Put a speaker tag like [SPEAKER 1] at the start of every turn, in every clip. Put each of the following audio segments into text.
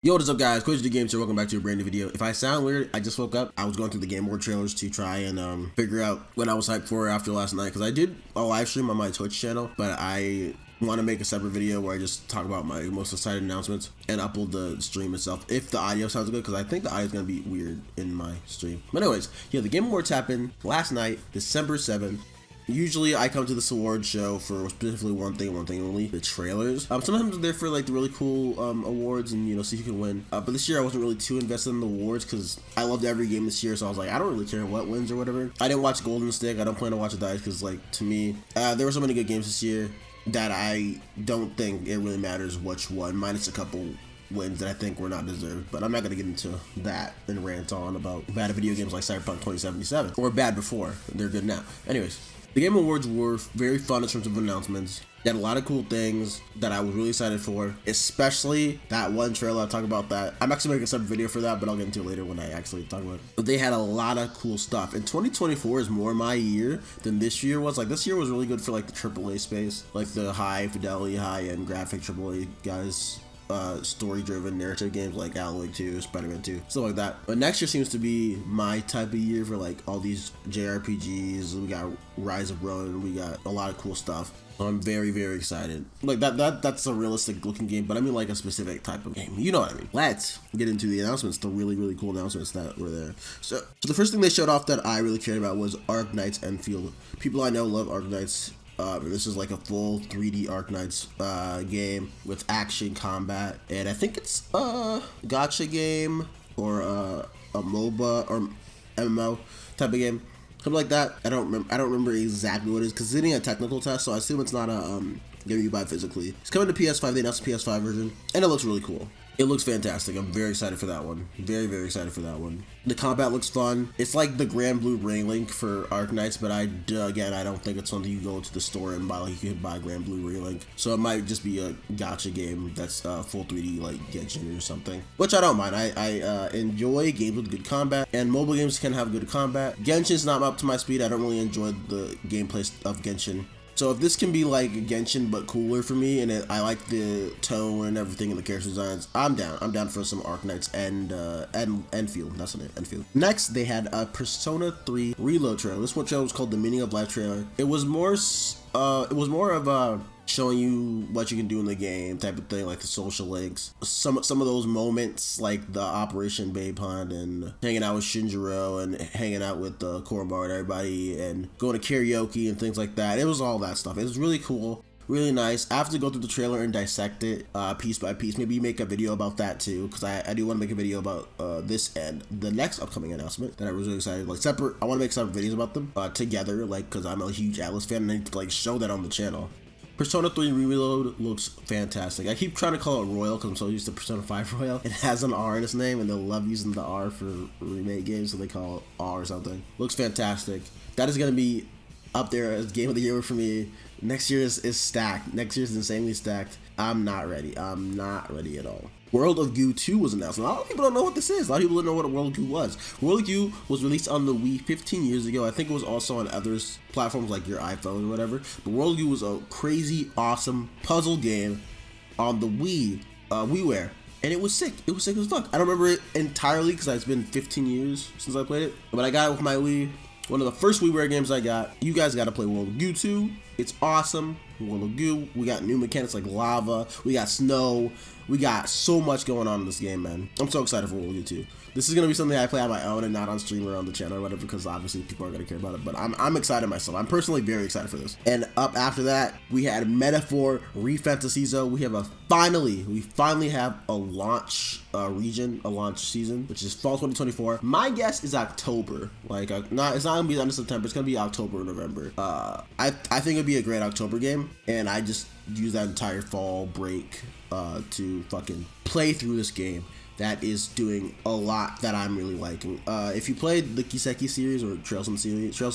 [SPEAKER 1] Yo, what is up guys, Quiz the Games here, welcome back to a brand new video. If I sound weird, I just woke up. I was going through the Game Award trailers to try and figure out what I was hyped for after last night, because I did a live stream on my Twitch channel, but I want to make a separate video where I just talk about my most excited announcements and upload the stream itself, if the audio sounds good, because I think the audio is going to be weird in my stream. But anyways, yeah, the Game Awards happened last night, December 7th. Usually I come to this award show for specifically one thing only, the trailers. Sometimes they're for like the really cool awards and, you know, see who can win. But this year I wasn't really too invested in the awards because I loved every game this year, so I was like, I don't really care what wins or whatever. I didn't watch Golden Stick, I don't plan to watch the Dice because, like, to me, there were so many good games this year that I don't think it really matters which one, minus a couple wins that I think were not deserved. But I'm not going to get into that and rant on about bad video games like Cyberpunk 2077, or bad before, they're good now. Anyways, the Game Awards were very fun in terms of announcements. They had a lot of cool things that I was really excited for, especially that one trailer. I'll talk about that. I'm actually making a separate video for that, but I'll get into it later when I actually talk about it. But they had a lot of cool stuff. And 2024 is more my year than this year was. Like, this year was really good for like the AAA space, like the high fidelity, high end graphic AAA guys. Story-driven narrative games like Alan Wake 2, Spider-Man 2, stuff like that. But next year seems to be my type of year for like all these JRPGs. We got Rise of Ronin, we got a lot of cool stuff. So I'm very, very excited. Like that's a realistic looking game, but I mean like a specific type of game. You know what I mean. Let's get into the announcements, the really, really cool announcements that were there. So the first thing they showed off that I really cared about was Arknights Enfield. People I know love Arknights. This is like a full 3D Arknights game with action combat, and I think it's a gacha game or a MOBA or MMO type of game, something like that. I don't remember exactly what it is because it's getting a technical test, so I assume it's not a game you buy physically. It's coming to PS5. They announced the PS5 version, and it looks really cool. It looks fantastic. I'm very excited for that one. Very, very excited for that one. The combat looks fun. It's like the Grand Blue Ring Link for Arknights, but again, I don't think it's something you go to the store and buy. Like, you can buy Grand Blue Ring Link. So it might just be a gacha game that's full 3D, like Genshin or something, which I don't mind. I enjoy games with good combat, and mobile games can have good combat. Genshin's not up to my speed. I don't really enjoy the gameplay of Genshin. So if this can be like Genshin but cooler for me, and I like the tone and everything and the character designs, I'm down. I'm down for some Arknights and Enfield. That's the name, Enfield. Next, they had a Persona 3 Reload trailer. This one trailer was called the Meaning of Life trailer. It was more of a showing you what you can do in the game type of thing, like the social links, some of those moments like the Operation Babe Hunt and hanging out with Shinjiro and hanging out with Koromaru and everybody and going to karaoke and things like that. It was all that stuff. It was really cool, really nice. I have to go through the trailer and dissect it piece by piece. Maybe make a video about that too, because I do want to make a video about this and the next upcoming announcement that I was really excited. Like separate, I want to make separate videos about them together, like, because I'm a huge Atlas fan and I need to like show that on the channel. Persona 3 Reload looks fantastic. I keep trying to call it Royal because I'm so used to Persona 5 Royal. It has an R in its name, and they love using the R for remake games, so they call it R or something. Looks fantastic. That is going to be up there as Game of the Year for me. Next year is stacked. Next year is insanely stacked. I'm not ready. I'm not ready at all. World of Goo 2 was announced. A lot of people don't know what this is. A lot of people don't know what a World of Goo was. World of Goo was released on the Wii 15 years ago. I think it was also on other platforms like your iPhone or whatever. But World of Goo was a crazy, awesome puzzle game on the Wii, WiiWare. And it was sick. It was sick as fuck. I don't remember it entirely because it's been 15 years since I played it. But I got it with my Wii. One of the first WiiWare games I got. You guys got to play World of Goo 2. It's awesome. World of Goo. We got new mechanics like lava. We got snow. We got so much going on in this game, man. I'm so excited for World of Goo 2. This is going to be something I play on my own and not on stream or on the channel or whatever, because obviously people aren't going to care about it. But I'm excited myself. I'm personally very excited for this. And up after that, we had Metaphor Refantasizo. We finally have a launch region, a launch season, which is fall 2024. My guess is October. Like, it's not going to be the end of September. It's going to be October or November. I think it'd be a great October game, and I just use that entire fall break to fucking play through this game that is doing a lot that I'm really liking. If you played the Kiseki series or Trails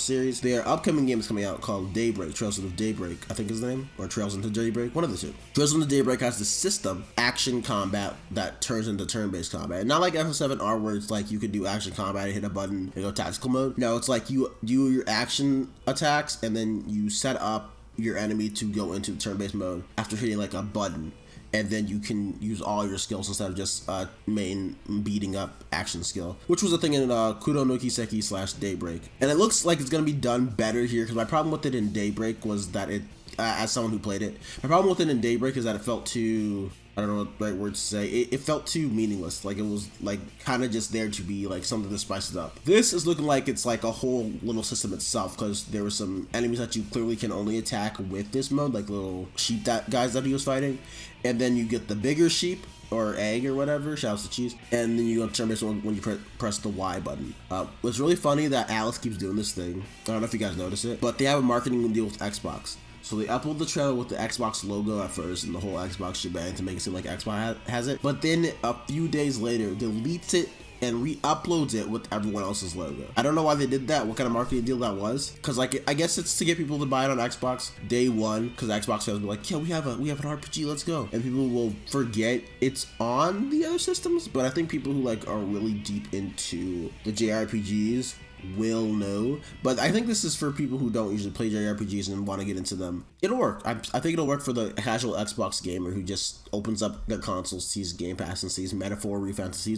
[SPEAKER 1] series, their upcoming game is coming out called Daybreak, Trails into Daybreak, I think is the name, or Trails into Daybreak, one of the two. Trails into Daybreak has the system action combat that turns into turn-based combat. And not like FF7R where it's like you can do action combat and hit a button and go tactical mode. No, it's like you do your action attacks and then you set up your enemy to go into turn-based mode after hitting like a button. and then you can use all your skills instead of just main beating up action skill, which was a thing in Kuro no Kiseki / Daybreak. And it looks like it's gonna be done better here, because my problem with it in Daybreak was that it, as someone who played it, my problem with it in Daybreak is that it felt too, I don't know what the right word to say. It felt too meaningless. Like, it was like kind of just there to be like something to spice it up. This is looking like it's like a whole little system itself, because there were some enemies that you clearly can only attack with this mode, like little sheep guys that he was fighting. And then you get the bigger sheep or egg or whatever, shouts to cheese, and then you go to turn based when you press the Y button. It's really funny that Alice keeps doing this thing. I don't know if you guys notice it, but they have a marketing deal with Xbox. So they upload the trailer with the Xbox logo at first and the whole Xbox shebang to make it seem like Xbox has it. But then a few days later, deletes it and re-uploads it with everyone else's logo. I don't know why they did that, what kind of marketing deal that was. Because like, I guess it's to get people to buy it on Xbox day one, because Xbox fans will be like, yeah, we have an RPG, let's go. And people will forget it's on the other systems. But I think people who like are really deep into the JRPGs will know. But I think this is for people who don't usually play JRPGs and want to get into them. It'll work. I think it'll work for the casual Xbox gamer who just opens up their console, sees Game Pass, and sees Metaphor Refantasy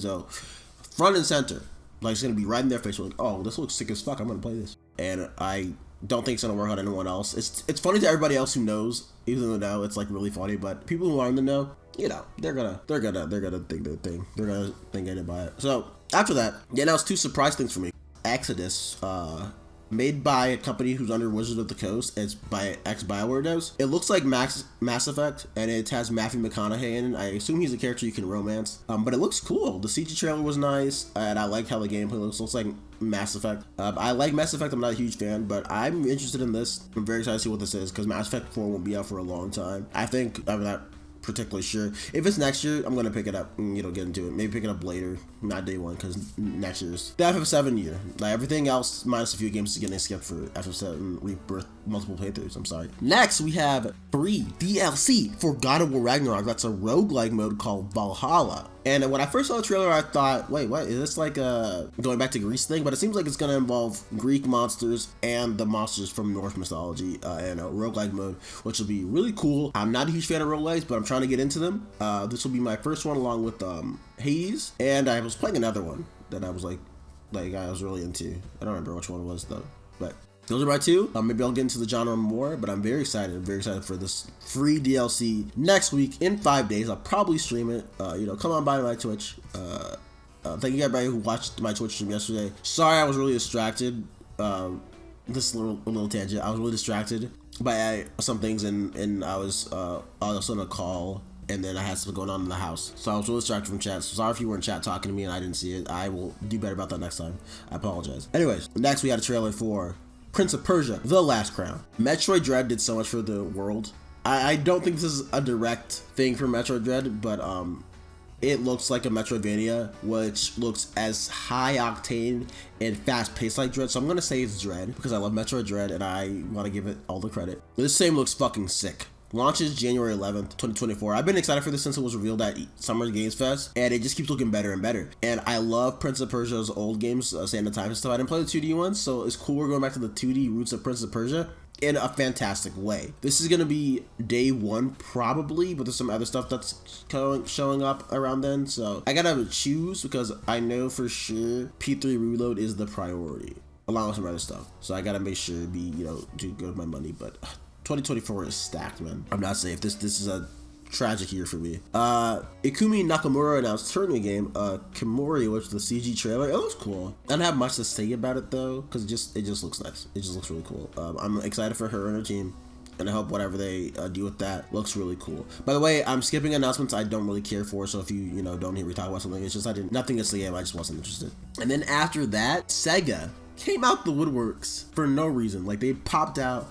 [SPEAKER 1] front and center. Like, it's gonna be right in their face. Like, oh, this looks sick as fuck, I'm gonna play this. And I don't think it's gonna work on anyone else. It's funny to everybody else who knows, even though it's like really funny. But people who aren't in the know, you know, they're gonna think their thing. They're gonna think anything about it. So after that, they announced 2 surprise things for me. Exodus, made by a company who's under Wizards of the Coast. It's by ex-BioWare devs. It looks like Mass Effect, and it has Matthew McConaughey in it. I assume he's a character you can romance, but it looks cool. The CG trailer was nice, and I like how the gameplay looks. It looks like Mass Effect. I like Mass Effect. I'm not a huge fan, but I'm interested in this. I'm very excited to see what this is, because Mass Effect 4 won't be out for a long time. I'm not particularly sure. If it's next year, I'm gonna pick it up and, you know, get into it. Maybe pick it up later, not day one, because next year's the FF7 year. Like, everything else, minus a few games, is getting skipped for FF7 Rebirth multiple playthroughs. I'm sorry. Next, we have free DLC for God of War Ragnarok. That's a roguelike mode called Valhalla. And when I first saw the trailer, I thought, wait, what? Is this like a going back to Greece thing? But it seems like it's going to involve Greek monsters and the monsters from Norse mythology in a roguelike mode, which will be really cool. I'm not a huge fan of roguelikes, but I'm trying to get into them. This will be my first one, along with Hades. And I was playing another one that I was like I was really into. I don't remember which one it was, though. But those are my 2. Maybe I'll get into the genre more, but I'm very excited. I'm very excited for this free DLC next week in 5 days. I'll probably stream it. You know, come on by my Twitch. Thank you everybody who watched my Twitch stream yesterday. Sorry, I was really distracted. This little tangent. I was really distracted by some things, and I was also on a call. And then I had something going on in the house. So I was really distracted from chat. So sorry if you were in chat talking to me and I didn't see it. I will do better about that next time. I apologize. Anyways, next we had a trailer for Prince of Persia: The Last Crown. Metroid Dread did so much for the world. I don't think this is a direct thing for Metroid Dread, but it looks like a Metroidvania, which looks as high octane and fast paced like Dread. So I'm gonna say it's Dread, because I love Metroid Dread and I want to give it all the credit. This game looks fucking sick. Launches January 11th, 2024. I've been excited for this since it was revealed at Summer Games Fest, and it just keeps looking better and better. And I love Prince of Persia's old games, Sand of Time and stuff. I didn't play the 2D ones, so it's cool we're going back to the 2D roots of Prince of Persia in a fantastic way. This is going to be day 1 probably, but there's some other stuff that's showing up around then, so I gotta choose, because I know for sure P3 Reload is the priority, along with some other stuff. So I gotta make sure to be, you know, do good with my money, but 2024 is stacked, man. I'm not safe. This is a tragic year for me. Ikumi Nakamura announced tournament game, Kimori, which is the CG trailer. It looks cool. I don't have much to say about it though, because it just looks nice. It just looks really cool. I'm excited for her and her team, and I hope whatever they do with that looks really cool. By the way, I'm skipping announcements I don't really care for, so if you don't hear me talk about something, it's just nothing against the game, I just wasn't interested. And then after that, Sega came out the woodworks for no reason. Like, they popped out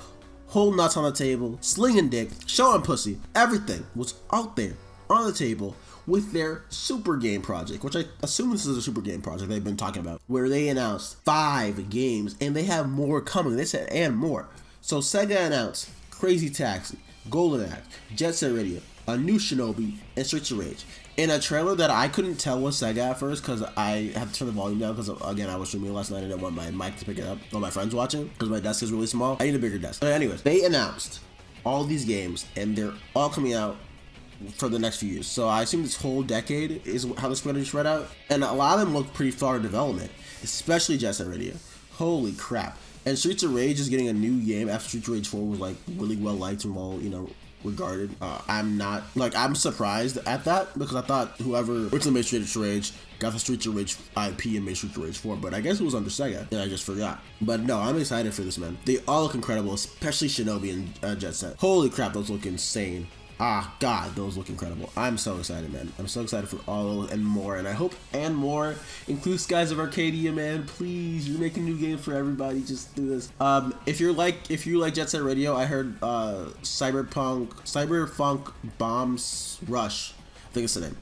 [SPEAKER 1] whole nuts on the table, slinging dick, showing pussy. Everything was out there on the table with their Super Game project, which I assume this is a Super Game project they've been talking about, where they announced 5 games, and they have more coming. They said, and more. So Sega announced Crazy Taxi, Golden Axe, Jet Set Radio, a new Shinobi, and Streets of Rage. In a trailer that I couldn't tell was Sega at first, because I had to turn the volume down, because again, I was streaming last night and I didn't want my mic to pick it up while my friends watching, because my desk is really small. I need a bigger desk. But anyways, they announced all these games, and they're all coming out for the next few years. So I assume this whole decade is how this going to spread out. And a lot of them look pretty far in development, especially Jet Set Radio. Holy crap. And Streets of Rage is getting a new game after Streets of Rage 4 was like really well liked and well, you know, regarded. I'm surprised at that because I thought whoever originally made Streets of Rage got the Streets of Rage IP and made Streets of Rage 4, but I guess it was under Sega and I just forgot. But no, I'm excited for this, man. They all look incredible, especially Shinobi and Jet Set. Holy crap, those look insane. Ah, God, those look incredible. I'm so excited, man. I'm so excited for all and more, and I hope and more include Skies of Arcadia, man. Please, you're making new games for everybody. Just do this. If you like Jet Set Radio, I heard Cyberpunk Bombs Rush, I think it's the name,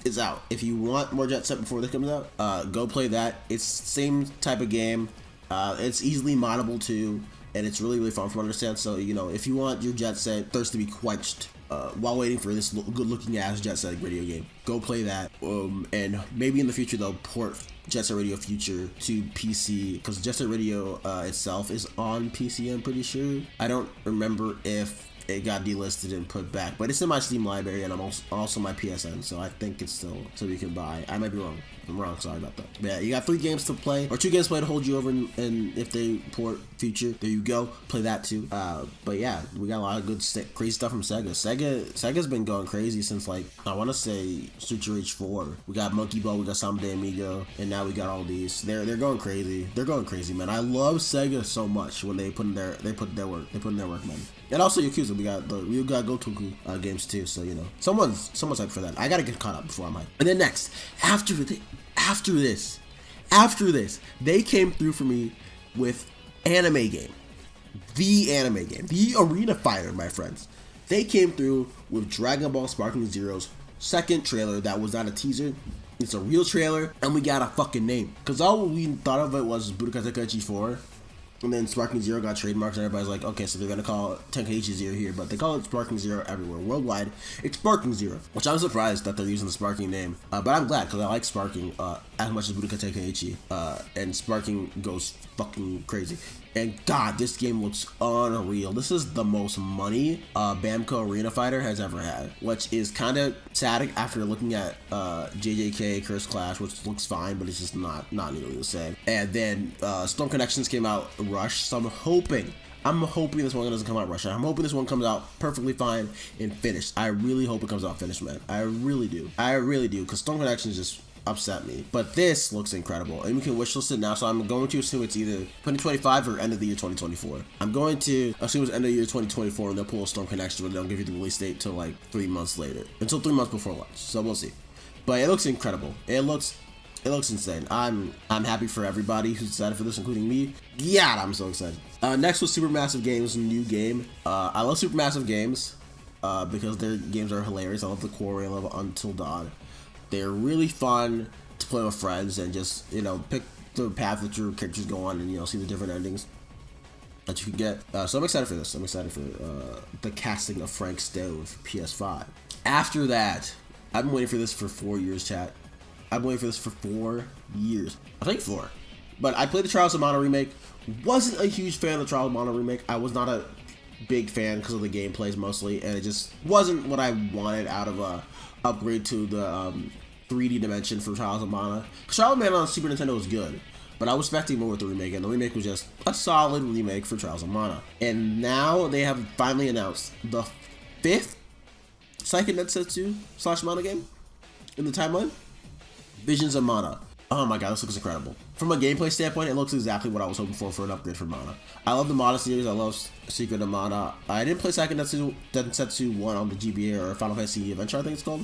[SPEAKER 1] is out. If you want more Jet Set before that comes out, go play that. It's the same type of game. It's easily moddable too, and it's really, really fun from what I understand. So, you know, if you want your Jet Set thirst to be quenched while waiting for this good-looking ass Jet Set Radio game, go play that. And maybe in the future they'll port Jet Set Radio Future to PC, because Jet Set Radio itself is on PC, I'm pretty sure. I don't remember if it got delisted and put back, but it's in my Steam library and I'm also my PSN, so I think it's still so you can buy. I might be wrong. If I'm wrong, sorry about that. But yeah, you got 3 games to play, or 2 games to play to hold you over, and if they port Future, there you go, play that too. But yeah, we got a lot of good crazy stuff from Sega. Sega's been going crazy since, like, I want to say Streets of Rage 4. We got Monkey Ball, we got Samba de Amigo, and now we got all these. They're going crazy. They're going crazy, man. I love Sega so much when they put in their work, man. And also Yakuza, we got Gotoku games too, so you know, someone's hyped for that. I gotta get caught up before I'm hyped. And then next, after this, they came through for me with the anime game, the Arena Fighter, my friends. They came through with Dragon Ball Sparking Zero's second trailer that was not a teaser. It's a real trailer, and we got a fucking name. Cause all we thought of it was Budokai Tenkaichi 4. And then Sparking Zero got trademarked, and everybody's like, okay, so they're gonna call it Tenkaichi Zero here, but they call it Sparking Zero everywhere. Worldwide, it's Sparking Zero, which I'm surprised that they're using the Sparking name, but I'm glad, because I like Sparking as much as Budokai Tenkaichi, and Sparking goes fucking crazy. And God, this game looks unreal. This is the most money Bamco Arena Fighter has ever had, which is kind of sad after looking at JJK Curse Clash, which looks fine, but it's just not nearly the same. And then Storm Connections came out Rush, so I'm hoping this one doesn't come out Rush. I'm hoping this one comes out perfectly fine and finished. I really hope it comes out finished, man. I really do, because Storm Connections just upset me. But this looks incredible, and we can wishlist it now, so I'm going to assume it's either 2025 or end of the year 2024. I'm going to assume it's end of the year 2024, and they'll pull a Storm Connection, but they'll give you the release date till like 3 months later, until 3 months before launch, so we'll see. But it looks incredible. It looks insane. I'm happy for everybody who's excited for this, including me. Yeah, I'm so excited. Next was Supermassive Games' new game. I love Supermassive Games because their games are hilarious. I love the Quarry, I love Until Dawn. They're really fun to play with friends and just, you know, pick the path that your characters go on and, you know, see the different endings that you can get. So I'm excited for this. I'm excited for the casting of Frank Stove, PS5. After that, I've been waiting for this for 4 years, chat. I've been waiting for this for 4 years. I think 4. But I played the Trials of Mana remake. Wasn't a huge fan of the Trials of Mana remake. I was not a big fan because of the gameplays mostly, and it just wasn't what I wanted out of a upgrade to the 3D dimension for Trials of Mana. Trials of Mana on Super Nintendo was good, but I was expecting more with the remake, and the remake was just a solid remake for Trials of Mana. And now they have finally announced the 5th Seiken Densetsu / Mana game in the timeline, Visions of Mana. Oh my god, this looks incredible. From a gameplay standpoint, it looks exactly what I was hoping for an upgrade for Mana. I love the Mana series, I love Secret of Mana. I didn't play Seiken Densetsu 1 on the GBA or Final Fantasy Adventure, I think it's called.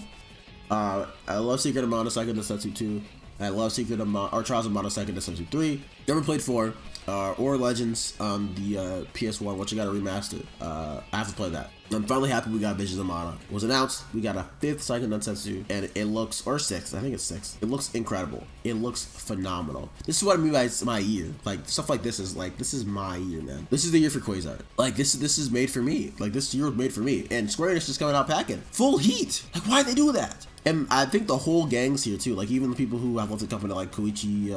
[SPEAKER 1] I love Secret of Mana, Seiken Densetsu 2. I love Secret of Mana, or Trials of Mana, Seiken Densetsu 3. Never played 4. Or Legends on the PS1, which I got to remaster. I have to play that. I'm finally happy we got Visions of Mana. It was announced. We got a 5th Seiken Densetsu, and it looks, or 6th, I think it's 6th. It looks incredible. It looks phenomenal. This is what I mean by my year. Like, stuff like this is like, this is my year, man. This is the year for Quasar. Like, this is made for me. Like, this year was made for me. And Square Enix just coming out packing full heat. Like, why'd they do that? And I think the whole gang's here too. Like, even the people who have left the company, like Koichi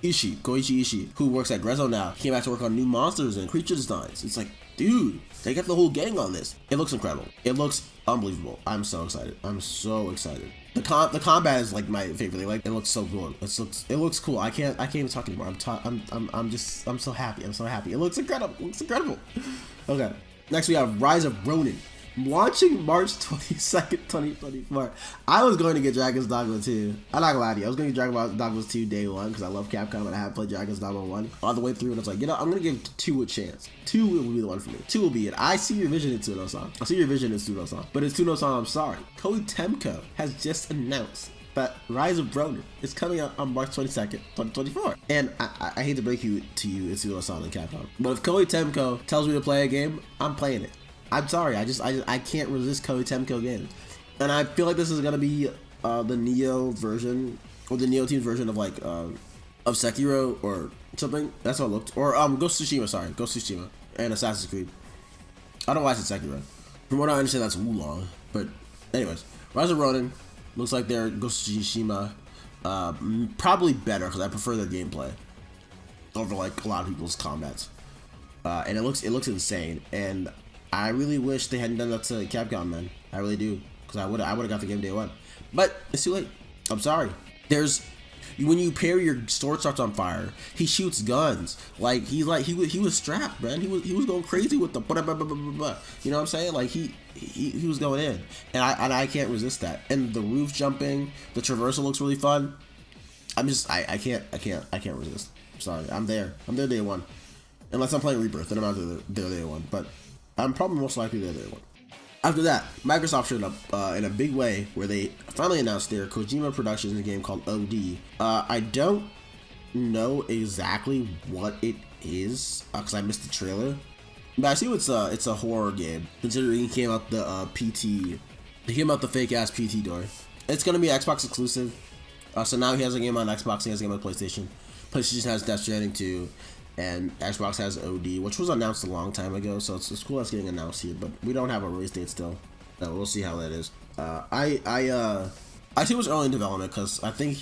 [SPEAKER 1] Ishii, who works at Grezzo now, came back to work on new monsters and creature designs. It's like, Dude, they got the whole gang on this. It looks incredible. It looks unbelievable. I'm so excited. I'm so excited. The combat is like my favorite thing. Like, it looks so cool. It looks cool. I can't even talk anymore. I'm so happy. I'm so happy. It looks incredible. It looks incredible. Okay. Next we have Rise of Ronin. Launching March 22nd, 2024. I was going to get Dragon's Dogma 2. I'm not gonna lie to you. I was going to get Dragon's Dogma 2 day one because I love Capcom and I have played Dragon's Dogma 1 all the way through, and I was like, you know, I'm going to give 2 a chance. 2 will be the one for me. 2 will be it. I see your vision in Tsuno-san. I see your vision in Tsuno-san. But it's Tsuno-san, I'm sorry. Koei Tecmo has just announced that Rise of Ronin is coming out on March 22nd, 2024. And I hate to break you to you, it's Tsuno-san and Capcom. But if Koei Tecmo tells me to play a game, I'm playing it. I'm sorry, I can't resist Koei Tecmo games. And I feel like this is gonna be the Neo version, or the Neo Team's version of like of Sekiro or something. That's how it looked. Or Ghost of Tsushima, sorry, Ghost of Tsushima and Assassin's Creed. I don't know why I said Sekiro. From what I understand, that's Wulong. But anyways, Rise of Ronin looks like they're Ghost of Tsushima, probably better because I prefer their gameplay over like a lot of people's combats. And it looks insane. And I really wish they hadn't done that to Capcom, man. I really do, because I would have got the game day one. But it's too late. I'm sorry. When you pair your sword starts on fire, he shoots guns. He was strapped, man. He was going crazy with the you know what I'm saying? Like he was going in, and I can't resist that. And the roof jumping, the traversal looks really fun. I can't resist. I'm sorry. I'm there day one, unless I'm playing Rebirth, then I'm not there day one. But I'm probably most likely there day one. After that, Microsoft showed up in a big way where they finally announced their Kojima Productions in a game called OD. I don't know exactly what it is because I missed the trailer, but I see it's a horror game. Considering he came out the fake ass PT door. It's gonna be Xbox exclusive. So now he has a game on Xbox, he has a game on PlayStation. PlayStation has Death Stranding 2. And Xbox has OD, which was announced a long time ago, so it's cool that's getting announced here, but we don't have a release date still. We'll see how that is. I see what's early in development because I think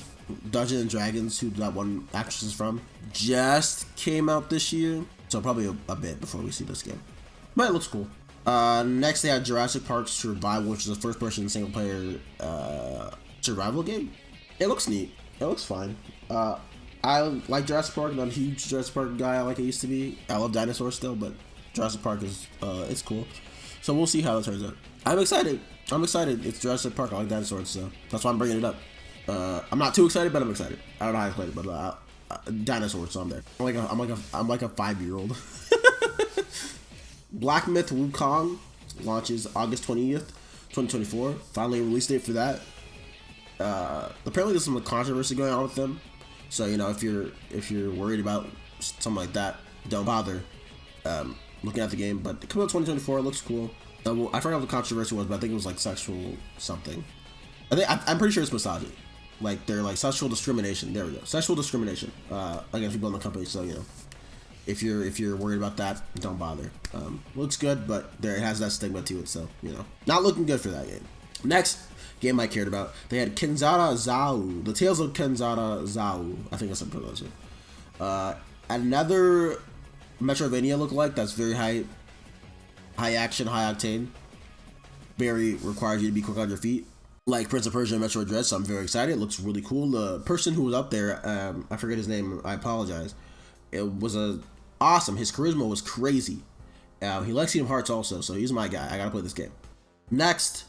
[SPEAKER 1] Dungeons and Dragons, who that one actress is from, just came out this year, so probably a bit before we see this game. But it looks cool. Next they had Jurassic Park Survival, which is a first-person single-player survival game. It looks neat. It looks fine. I like Jurassic Park. I'm not a huge Jurassic Park guy like I used to be. I love dinosaurs still, but Jurassic Park is it's cool. So we'll see how it turns out. I'm excited. It's Jurassic Park. I like dinosaurs, so that's why I'm bringing it up. I'm not too excited, but I'm excited. I don't know how to play it, but dinosaurs, so I'm there. I'm like a 5-year-old. Black Myth Wukong launches August 20th, 2024. Finally a release date for that. Apparently there's some controversy going on with them. So, you know, if you're worried about something like that, don't bother looking at the game. But it comes out 2024. It looks cool. I forgot what the controversy was, but I think it was like sexual something. I'm pretty sure it's misogyny. Like they're like sexual discrimination. There we go. Sexual discrimination against people in the company. So, you know, if you're worried about that, don't bother. Looks good, but it has that stigma to it. So, you know, not looking good for that game. Next game I cared about, they had Kenzara Zao, the Tales of Kenzara Zao. I think that's how I pronounce it. Another Metroidvania lookalike that's very high action, high octane. Very requires you to be quick on your feet, like Prince of Persia and Metroid Dread. So I'm very excited. It looks really cool. The person who was up there, I forget his name. I apologize. It was awesome. His charisma was crazy. He likes Kingdom Hearts also, so he's my guy. I gotta play this game. Next,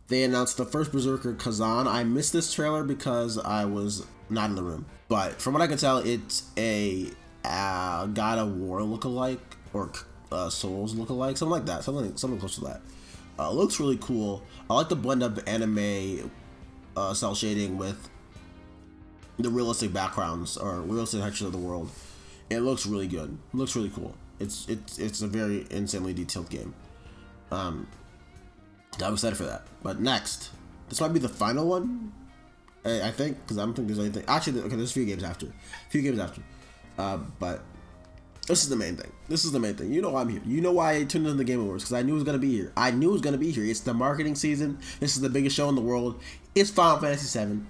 [SPEAKER 1] they announced the first Berserker Kazan. I missed this trailer because I was not in the room. But from what I can tell, it's a God of War lookalike or Souls lookalike, something like that, something close to that. Looks really cool. I like the blend of anime cell shading with the realistic backgrounds or realistic texture of the world. It looks really good. It looks really cool. It's a very insanely detailed game. I'm excited for that. But next, this might be the final one, I think, because I don't think there's anything. Actually, okay, there's a few games after. But this is the main thing. You know I'm here. You know why I tuned into the Game Awards, because I knew it was going to be here. It's the marketing season. This is the biggest show in the world. It's Final Fantasy VII.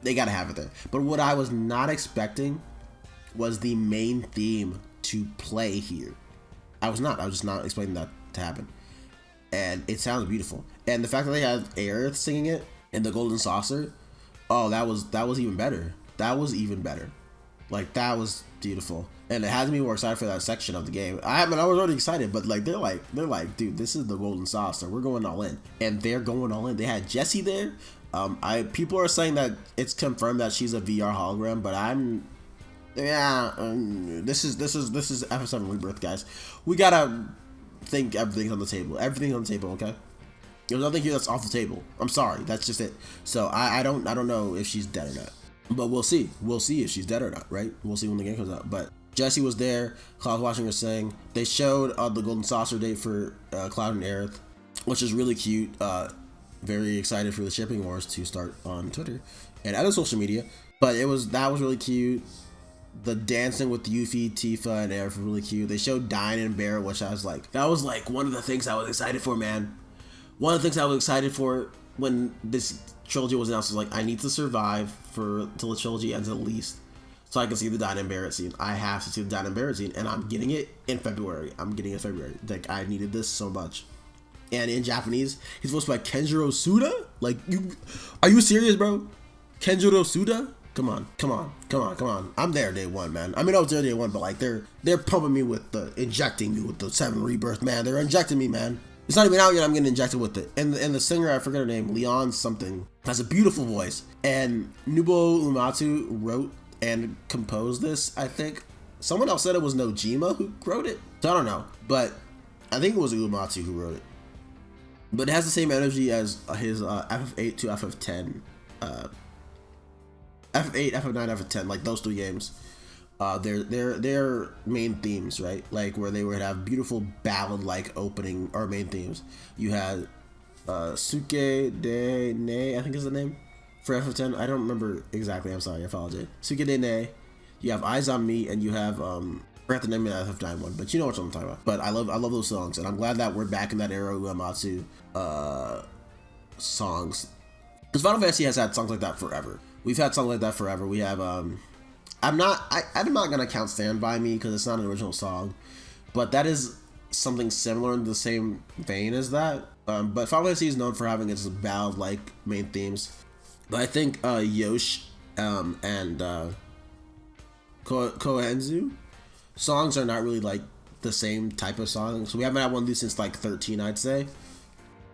[SPEAKER 1] They got to have it there. But what I was not expecting was the main theme to play here. I was just not expecting that to happen. And it sounds beautiful. And the fact that they had Aerith singing it in the Golden Saucer, oh, that was even better. That was even better. Like, that was beautiful. And it has me more excited for that section of the game. I was already excited, but like they're like, dude, this is the Golden Saucer. We're going all in. And they're going all in. They had Jessie there. People are saying that it's confirmed that she's a VR hologram, but this is FF7 Rebirth, guys. We gotta think everything's on the table. Everything's on the table, okay? There's nothing here that's off the table. I'm sorry, that's just it. So I don't know if she's dead or not, but we'll see. We'll see if she's dead or not, right? We'll see when the game comes out. But Jessie was there. Cloud was watching her sing. They showed the Golden Saucer date for Cloud and Aerith, which is really cute. Very excited for the shipping wars to start on Twitter and other social media. But that was really cute. The dancing with Yuffie, Tifa, and Aerith were really cute. They showed Dyne and Barret, which that was like one of the things I was excited for, man. One of the things I was excited for when this trilogy was announced was like, I need to survive till the trilogy ends at least, so I can see the Dyne and Barret scene. I have to see the Dyne and Barret scene, and I'm getting it in February. Like, I needed this so much. And in Japanese, he's voiced by Kenjiro Suda. Like, are you serious, bro? Kenjiro Suda? Come on. I'm there day one, man. I mean, I was there day one, but like they're pumping me injecting me with the 7 Rebirth, man. They're injecting me, man. It's not even out yet. I'm getting injected with it. And the singer, I forget her name, Leon something, has a beautiful voice. And Nobuo Uematsu wrote and composed this, I think. Someone else said it was Nojima who wrote it. So I don't know, but I think it was Uematsu who wrote it. But it has the same energy as his FF8 to FF10. FF8, FF9, FF10, like those 3 games. Their main themes, right? Like where they would have beautiful ballad-like opening or main themes. You had Suke de Ne, I think is the name for FF10. I don't remember exactly. I'm sorry. I apologize. Suke de Ne. You have Eyes on Me, and you have I forgot the name of the FF9 one, but you know what I'm talking about. But I love those songs, and I'm glad that we're back in that era of Uematsu songs. Because Final Fantasy has had songs like that forever. We've had songs like that forever. We have I'm not gonna count Stand By Me because it's not an original song, but that is something similar in the same vein as that. But Final Fantasy is known for having its ballad-like main themes. But I think Yosh and Kohenzu songs are not really like the same type of song. So we haven't had one of these since like 13, I'd say.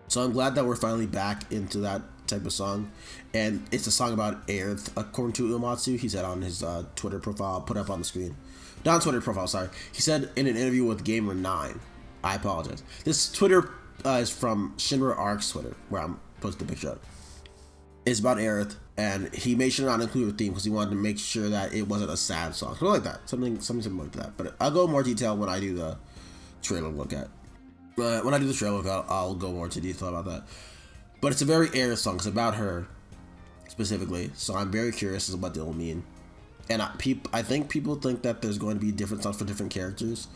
[SPEAKER 1] So I'm glad that we're finally back into that type of song. And it's a song about Aerith, according to Uematsu. He said on his Twitter profile, put up on the screen. Not Twitter profile, sorry. He said in an interview with Gamer9. I apologize. This Twitter is from Shinra Arc's Twitter, where I'm posting the picture of. It's about Aerith, and he made sure not to include a theme because he wanted to make sure that it wasn't a sad song. Something like that. Something like that. But I'll go in more detail when I do the trailer look at. When I do the trailer look, I'll go more into detail about that. But it's a very Aerith song. It's about her specifically. So I'm very curious as to what they'll mean. And I think people think that there's going to be different songs for different characters.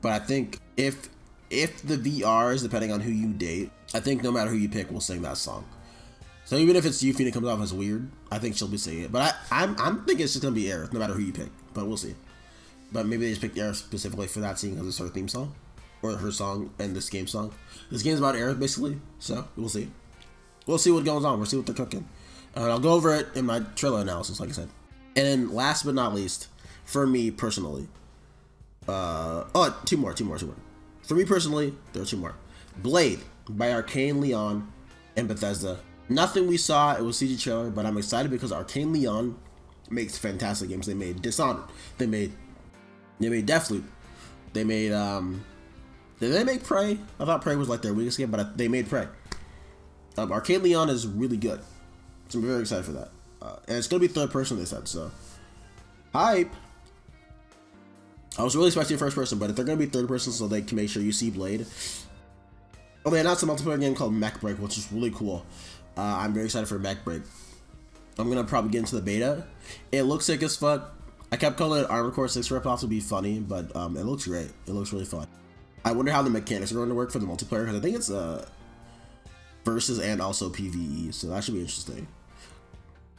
[SPEAKER 1] But I think if the VRs, depending on who you date, I think no matter who you pick, will sing that song. So even if it's Yuffie and it comes off as weird, I think she'll be singing it. But I'm thinking it's just gonna be Aerith, no matter who you pick. But we'll see. But maybe they just picked Aerith specifically for that scene because it's her theme song, or her song and this game song. This game's about Aerith basically, so we'll see. We'll see what goes on. We'll see what they're cooking. I'll go over it in my trailer analysis, like I said. And then last but not least, for me personally, two more. For me personally, there are 2 more. Blade by Arcane Leon and Bethesda. Nothing we saw, it was CG trailer, but I'm excited because Arcane Leon makes fantastic games. They made Dishonored. They made Deathloop. They made did they make Prey? I thought Prey was like their weakest game, but they made Prey. Arcane Leon is really good. So I'm very excited for that. And it's gonna be third person, they said, so hype. I was really expecting first person, but if they're gonna be third person so they can make sure you see Blade. Oh, they announced a multiplayer game called Mech Break, which is really cool. I'm very excited for Mech Break. I'm gonna probably get into the beta. It looks sick as fuck. I kept calling it Armored Core 6 ripoff to be funny, but it looks great. It looks really fun. I wonder how the mechanics are going to work for the multiplayer, because I think it's versus and also PvE, so that should be interesting.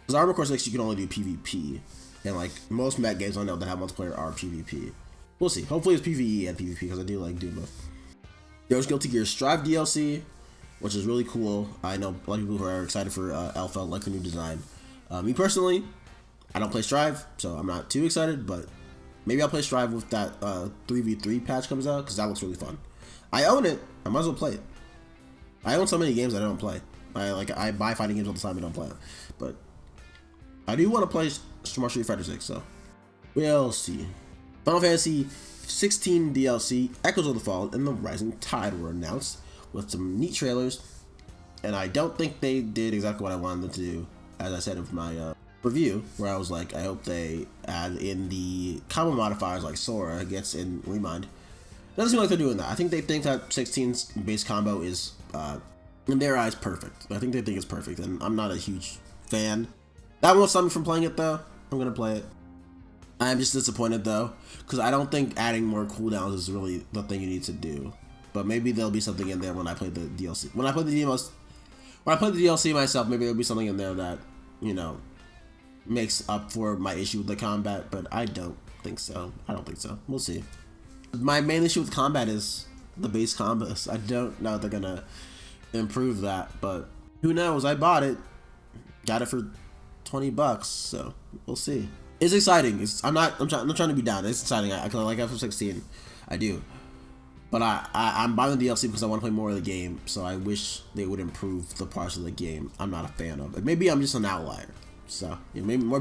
[SPEAKER 1] Because Armored Core 6 you can only do PvP, and like most mech games I know that have multiplayer are PvP. We'll see. Hopefully it's PvE and PvP because I do like doing both. There's Guilty Gear Strive DLC, which is really cool. I know a lot of people who are excited for Alpha, like the new design. Me personally, I don't play Strive, so I'm not too excited, but maybe I'll play Strive with that 3v3 patch comes out, because that looks really fun. I own it. I might as well play it. I own so many games that I don't play. I buy fighting games all the time and don't play them. But I do want to play Street Fighter 6, so we'll see. Final Fantasy 16 DLC, Echoes of the Fall, and the Rising Tide were announced with some neat trailers, and I don't think they did exactly what I wanted them to do, as I said in my review, where I was like, I hope they add in the combo modifiers like Sora gets in Remind. It doesn't seem like they're doing that. I think they think that 16's base combo is, in their eyes, perfect. I think they think it's perfect, and I'm not a huge fan. That won't stop me from playing it, though. I'm going to play it. I'm just disappointed, though, because I don't think adding more cooldowns is really the thing you need to do. But maybe there'll be something in there when I play the DLC. When I play the DLC myself, maybe there'll be something in there that, you know, makes up for my issue with the combat, but I don't think so. I don't think so. We'll see. My main issue with combat is the base combos. I don't know if they're gonna improve that, but who knows? I bought it, got it for $20, so we'll see. It's exciting. I'm not trying to be down. It's exciting. I like F16. I do. But I'm buying the DLC because I want to play more of the game, so I wish they would improve the parts of the game I'm not a fan of. And maybe I'm just an outlier. So yeah, maybe more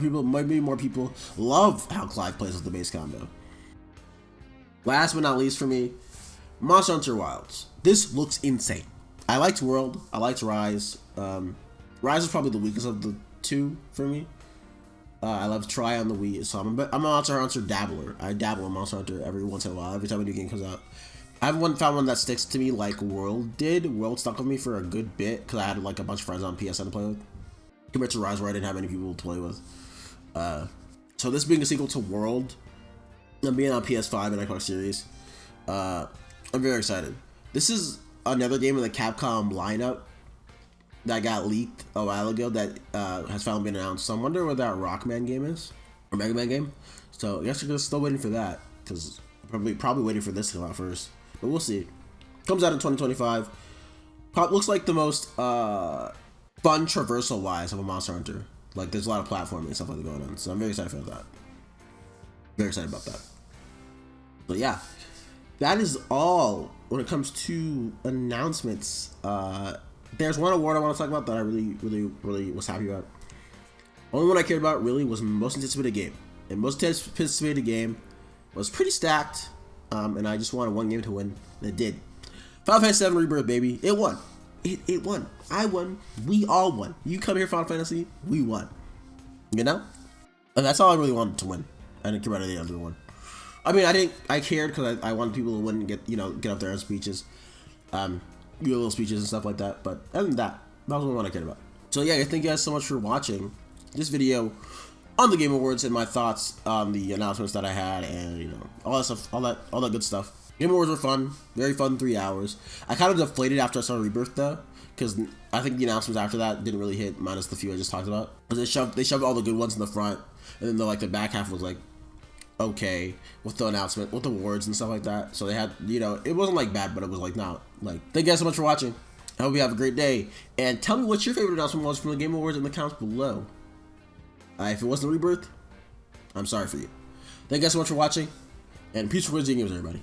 [SPEAKER 1] people love how Clive plays with the base combo. Last but not least for me, Monster Hunter Wilds. This looks insane. I liked World. I liked Rise. Rise is probably the weakest of the two for me. I love Try on the Wii, so I'm a Monster Hunter dabbler. I dabble in Monster Hunter every once in a while, every time a new game comes out. I haven't found one that sticks to me like World did. World stuck with me for a good bit because I had like a bunch of friends on PSN to play with, compared to Rise where I didn't have any people to play with. So this being a sequel to World and being on PS5 and Xbox Series, I'm very excited. This is another game in the Capcom lineup that got leaked a while ago that has finally been announced. So I wonder what that Rockman game is, or Mega Man game. So I guess you're still waiting for that, because probably waiting for this to come out first. But we'll see. Comes out in 2025. Looks like the most fun traversal wise of a Monster Hunter. Like there's a lot of platforming and stuff like that going on. So I'm very excited for that. Very excited about that. So yeah, that is all when it comes to announcements. There's one award I want to talk about that I really was happy about. Only one I cared about really was most anticipated game. And most anticipated game was pretty stacked. And I just wanted one game to win. And it did. Final Fantasy VII Rebirth, baby. It won. It won. I won. We all won. You come here, Final Fantasy, we won. You know? And that's all I really wanted to win. I didn't care about any other one. I mean, I cared because I wanted people to win and get up there and speeches. Do little speeches and stuff like that. But other than that, that was the one I cared about. So yeah, thank you guys so much for watching this video on the Game Awards and my thoughts on the announcements that I had, and all that stuff, all that good stuff. Game Awards were fun, very fun 3 hours. I kind of deflated after I saw Rebirth though, because I think the announcements after that didn't really hit, minus the few I just talked about. Because they shoved all the good ones in the front, and then the back half was like okay with the announcement, with the awards and stuff like that. So they had, it wasn't like bad, but it was like not like. Thank you guys so much for watching. I hope you have a great day, and tell me what your favorite announcement was from the Game Awards in the comments below. If it wasn't Rebirth, I'm sorry for you. Thank you guys so much for watching, and peace for Wizzy Games, everybody.